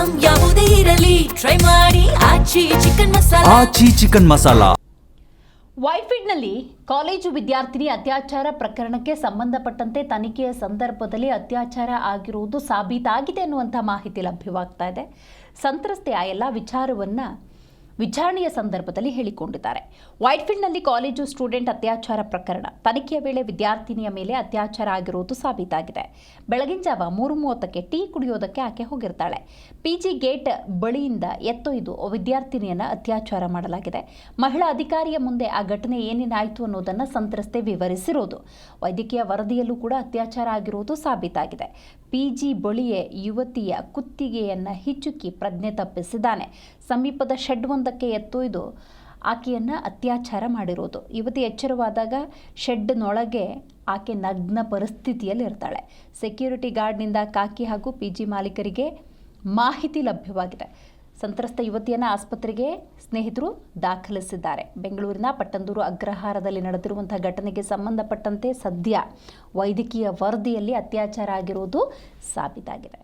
Item ಯಾವುದೇ ಇರಲಿ try ಮಾಡಿ ಆಚಿ ಚಿಕನ್ ಮಸಾಲಾ. ವೈಟ್ಫೀಲ್ಡ್ನಲ್ಲಿ ಕಾಲೇಜು ವಿದ್ಯಾರ್ಥಿನಿ ಅತ್ಯಾಚಾರ ಪ್ರಕರಣಕ್ಕೆ ಸಂಬಂಧಪಟ್ಟಂತೆ ತನಿಖೆಯ ಸಂದರ್ಭದಲ್ಲಿ ಅತ್ಯಾಚಾರ ಆಗಿರುವುದು ಸಾಬೀತಾಗಿದೆ ಅನ್ನುವಂಥ ಮಾಹಿತಿ ಲಭ್ಯವಾಗ್ತಾ ಇದೆ. ಸಂತ್ರಸ್ತೆ ಆ ಎಲ್ಲ ವಿಚಾರಣೆಯ ಸಂದರ್ಭದಲ್ಲಿ ಹೇಳಿಕೊಂಡಿದ್ದಾರೆ. ವೈಟ್ಫೀಲ್ಡ್ನಲ್ಲಿ ಕಾಲೇಜು ಸ್ಟೂಡೆಂಟ್ ಅತ್ಯಾಚಾರ ಪ್ರಕರಣ ತನಿಖೆಯ ವೇಳೆ ವಿದ್ಯಾರ್ಥಿನಿಯ ಮೇಲೆ ಅತ್ಯಾಚಾರ ಆಗಿರುವುದು ಸಾಬೀತಾಗಿದೆ. ಬೆಳಗಿನ ಜಾವ 3:30ಕ್ಕೆ ಟೀ ಕುಡಿಯೋದಕ್ಕೆ ಆಕೆ ಹೋಗಿರ್ತಾಳೆ. ಪಿಜಿ ಗೇಟ್ ಬಳಿಯಿಂದ ಎತ್ತೊಯ್ದು ವಿದ್ಯಾರ್ಥಿನಿಯನ್ನು ಅತ್ಯಾಚಾರ ಮಾಡಲಾಗಿದೆ. ಮಹಿಳಾ ಅಧಿಕಾರಿಯ ಮುಂದೆ ಆ ಘಟನೆ ಏನೇನಾಯಿತು ಅನ್ನೋದನ್ನು ಸಂತ್ರಸ್ತೆ ವಿವರಿಸಿರೋದು. ವೈದ್ಯಕೀಯ ವರದಿಯಲ್ಲೂ ಕೂಡ ಅತ್ಯಾಚಾರ ಆಗಿರುವುದು ಸಾಬೀತಾಗಿದೆ. ಪಿಜಿ ಬಳಿಯೇ ಯುವತಿಯ ಕುತ್ತಿಗೆಯನ್ನು ಹಿಚ್ಚುಕಿ ಪ್ರಜ್ಞೆ ತಪ್ಪಿಸಿದ್ದಾನೆ. ಸಮೀಪದ ಶೆಡ್ ಒಂದಕ್ಕೆ ಎತ್ತೊಯ್ದು ಆಕೆಯನ್ನು ಅತ್ಯಾಚಾರ ಮಾಡಿರೋದು. ಯುವತಿ ಎಚ್ಚರವಾದಾಗ ಶೆಡ್ನೊಳಗೆ ಆಕೆ ನಗ್ನ ಪರಿಸ್ಥಿತಿಯಲ್ಲಿ ಇರ್ತಾಳೆ. ಸೆಕ್ಯೂರಿಟಿ ಗಾರ್ಡ್ನಿಂದ ಕಾಕಿ ಹಾಗೂ ಪಿಜಿ ಮಾಲೀಕರಿಗೆ ಮಾಹಿತಿ ಲಭ್ಯವಾಗಿದೆ. ಸಂತ್ರಸ್ತ ಯುವತಿಯನ್ನು ಆಸ್ಪತ್ರೆಗೆ ಸ್ನೇಹಿತರು ದಾಖಲಿಸಿದ್ದಾರೆ. ಬೆಂಗಳೂರಿನ ಪಟ್ಟಂದೂರು ಅಗ್ರಹಾರದಲ್ಲಿ ನಡೆದಿರುವಂತಹ ಘಟನೆಗೆ ಸಂಬಂಧಪಟ್ಟಂತೆ ಸದ್ಯ ವೈದ್ಯಕೀಯ ವರದಿಯಲ್ಲಿ ಅತ್ಯಾಚಾರ ಆಗಿರುವುದು ಸಾಬೀತಾಗಿದೆ.